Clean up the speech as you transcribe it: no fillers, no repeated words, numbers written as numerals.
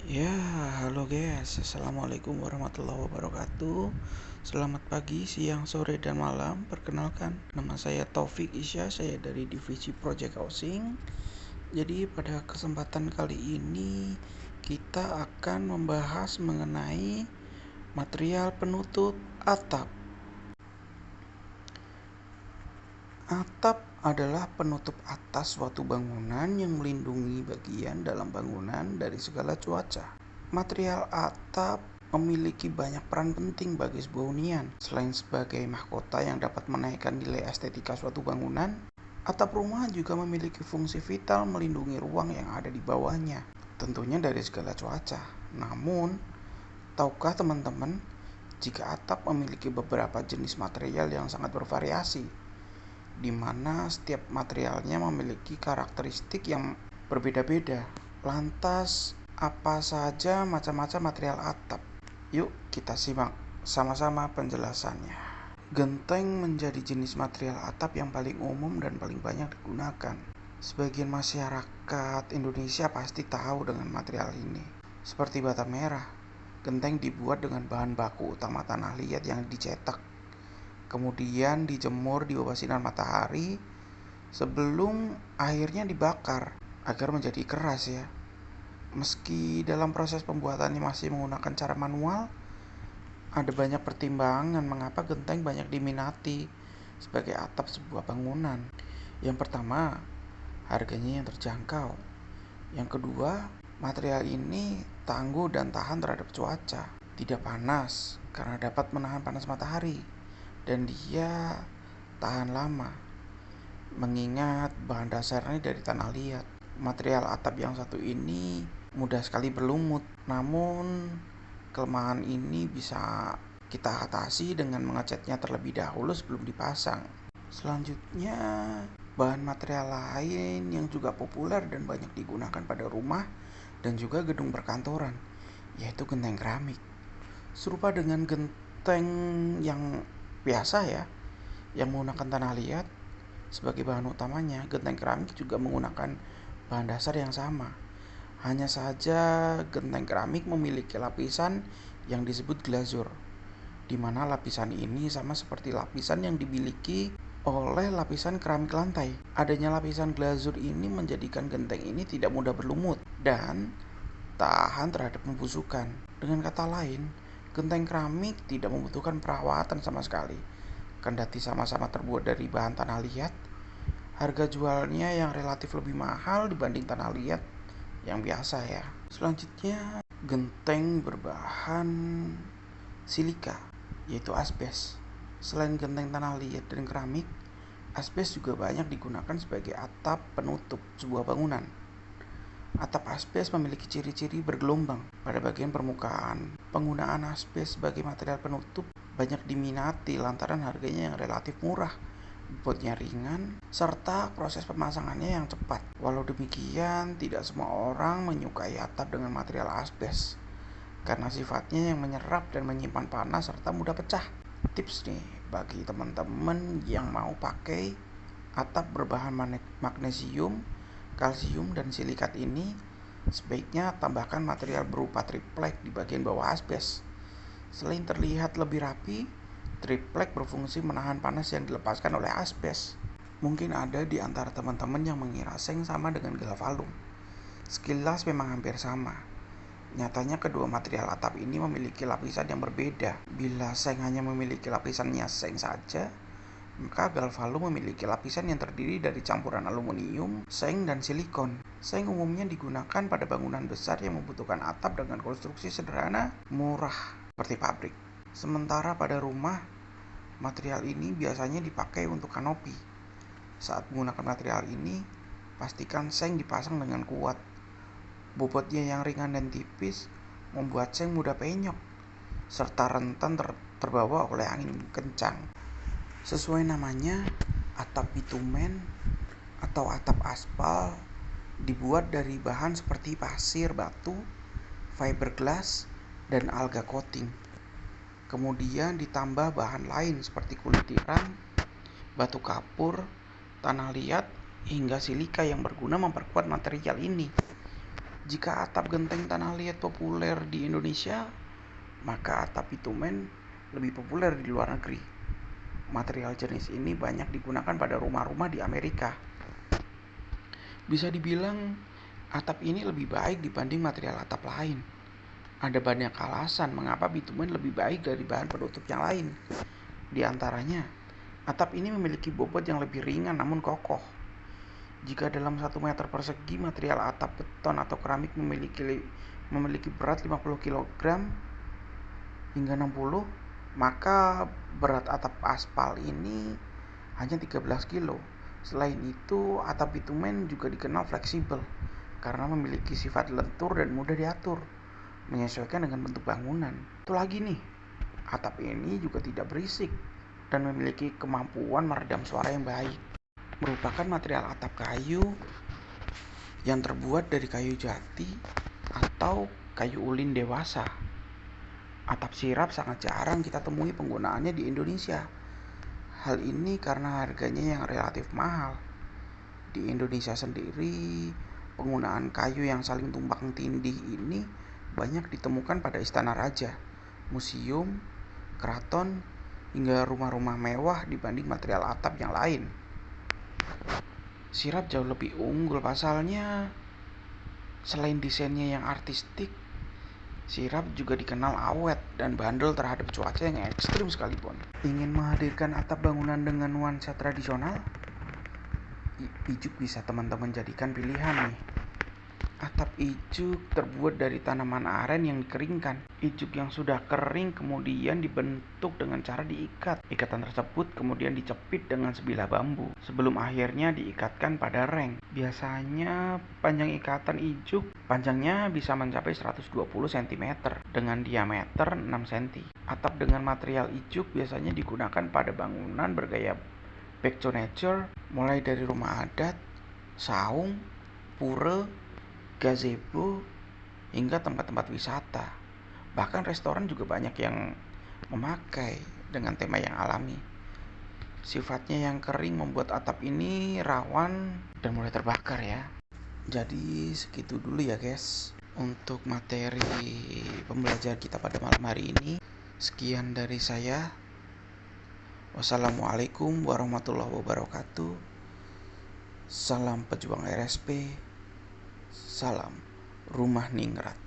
Ya, halo guys. Assalamualaikum warahmatullahi wabarakatuh. Selamat pagi, siang, sore, dan malam. Perkenalkan, nama saya Taufik Isya. Saya dari Divisi Project Housing. Jadi pada kesempatan kali ini kita akan membahas mengenai material penutup atap. Atap adalah penutup atas suatu bangunan yang melindungi bagian dalam bangunan dari segala cuaca. Material atap memiliki banyak peran penting bagi sebuah hunian. Selain sebagai mahkota yang dapat menaikkan nilai estetika suatu bangunan, atap rumah juga memiliki fungsi vital melindungi ruang yang ada di bawahnya, tentunya dari segala cuaca. Namun, tahukah teman-teman, jika atap memiliki beberapa jenis material yang sangat bervariasi, di mana setiap materialnya memiliki karakteristik yang berbeda-beda. Lantas, apa saja macam-macam material atap? Yuk kita simak sama-sama penjelasannya. Genteng menjadi jenis material atap yang paling umum dan paling banyak digunakan. Sebagian masyarakat Indonesia pasti tahu dengan material ini. Seperti bata merah, genteng dibuat dengan bahan baku utama tanah liat yang dicetak, kemudian dijemur di bawah sinar matahari sebelum akhirnya dibakar agar menjadi keras ya. Meski dalam proses pembuatannya masih menggunakan cara manual, ada banyak pertimbangan mengapa genteng banyak diminati sebagai atap sebuah bangunan. Yang pertama, harganya yang terjangkau. Yang kedua, material ini tangguh dan tahan terhadap cuaca. Tidak panas karena dapat menahan panas matahari, dan dia tahan lama mengingat bahan dasarnya dari tanah liat. Material atap yang satu ini mudah sekali berlumut, namun kelemahan ini bisa kita atasi dengan mengecatnya terlebih dahulu sebelum dipasang. Selanjutnya, bahan material lain yang juga populer dan banyak digunakan pada rumah dan juga gedung perkantoran, yaitu genteng keramik. Serupa dengan genteng yang biasa ya, yang menggunakan tanah liat sebagai bahan utamanya, genteng keramik juga menggunakan bahan dasar yang sama. Hanya saja genteng keramik memiliki lapisan yang disebut glazur, di mana lapisan ini sama seperti lapisan yang dimiliki oleh lapisan keramik lantai. Adanya lapisan glazur ini menjadikan genteng ini tidak mudah berlumut dan tahan terhadap pembusukan. Dengan kata lain, genteng keramik tidak membutuhkan perawatan sama sekali. Kendati sama-sama terbuat dari bahan tanah liat, harga jualnya yang relatif lebih mahal dibanding tanah liat yang biasa ya. Selanjutnya, genteng berbahan silika, yaitu asbes. Selain genteng tanah liat dan keramik, asbes juga banyak digunakan sebagai atap penutup sebuah bangunan. Atap asbes memiliki ciri-ciri bergelombang pada bagian permukaan. Penggunaan asbes sebagai material penutup banyak diminati lantaran harganya yang relatif murah, bobotnya ringan, serta proses pemasangannya yang cepat. Walau demikian, tidak semua orang menyukai atap dengan material asbes karena sifatnya yang menyerap dan menyimpan panas serta mudah pecah. Tips nih bagi teman-teman yang mau pakai atap berbahan magnesium, kalsium, dan silikat ini, sebaiknya tambahkan material berupa triplek di bagian bawah asbes. Selain terlihat lebih rapi, triplek berfungsi menahan panas yang dilepaskan oleh asbes. Mungkin ada di antara teman-teman yang mengira seng sama dengan galvalum. Sekilas memang hampir sama. Nyatanya kedua material atap ini memiliki lapisan yang berbeda. Bila seng hanya memiliki lapisannya seng saja, maka galvalum memiliki lapisan yang terdiri dari campuran aluminium, seng, dan silikon. Seng umumnya digunakan pada bangunan besar yang membutuhkan atap dengan konstruksi sederhana, murah, seperti pabrik. Sementara pada rumah, material ini biasanya dipakai untuk kanopi. Saat menggunakan material ini, pastikan seng dipasang dengan kuat. Bobotnya yang ringan dan tipis membuat seng mudah penyok, serta rentan terbawa oleh angin kencang. Sesuai namanya, atap bitumen atau atap aspal dibuat dari bahan seperti pasir batu, fiberglass, dan alga coating. Kemudian ditambah bahan lain seperti kulit tiram, batu kapur, tanah liat, hingga silika yang berguna memperkuat material ini. Jika atap genteng tanah liat populer di Indonesia, maka atap bitumen lebih populer di luar negeri. Material jenis ini banyak digunakan pada rumah-rumah di Amerika. Bisa dibilang atap ini lebih baik dibanding material atap lain. Ada banyak alasan mengapa bitumen lebih baik dari bahan penutup yang lain. Di antaranya, atap ini memiliki bobot yang lebih ringan namun kokoh. Jika dalam 1 meter persegi material atap beton atau keramik memiliki berat 50 kg hingga 60, maka berat atap aspal ini hanya 13 kg. Selain itu, atap bitumen juga dikenal fleksibel karena memiliki sifat lentur dan mudah diatur, menyesuaikan dengan bentuk bangunan. Itu lagi nih, atap ini juga tidak berisik dan memiliki kemampuan meredam suara yang baik. Merupakan material atap kayu yang terbuat dari kayu jati atau kayu ulin dewasa. Atap sirap sangat jarang kita temui penggunaannya di Indonesia. Hal ini karena harganya yang relatif mahal. Di Indonesia sendiri, penggunaan kayu yang saling tumpang tindih ini banyak ditemukan pada istana raja, museum, keraton, hingga rumah-rumah mewah dibanding material atap yang lain. Sirap jauh lebih unggul pasalnya, selain desainnya yang artistik, sirap juga dikenal awet dan bandel terhadap cuaca yang ekstrim sekalipun. Ingin menghadirkan atap bangunan dengan nuansa tradisional? Ijuk bisa teman-teman jadikan pilihan nih. Atap ijuk terbuat dari tanaman aren yang dikeringkan. Ijuk yang sudah kering kemudian dibentuk dengan cara diikat. Ikatan tersebut kemudian dicepit dengan sebilah bambu sebelum akhirnya diikatkan pada reng. Biasanya panjang ikatan ijuk panjangnya bisa mencapai 120 cm dengan diameter 6 cm. Atap dengan material ijuk biasanya digunakan pada bangunan bergaya back to nature, mulai dari rumah adat, saung, pura, gazebo, hingga tempat-tempat wisata. Bahkan restoran juga banyak yang memakai dengan tema yang alami. Sifatnya yang kering membuat atap ini rawan dan mudah terbakar ya. Jadi segitu dulu ya guys untuk materi pembelajaran kita pada malam hari ini. Sekian dari saya. Wassalamualaikum warahmatullahi wabarakatuh. Salam pejuang RSP. Salam Rumah Ningrat.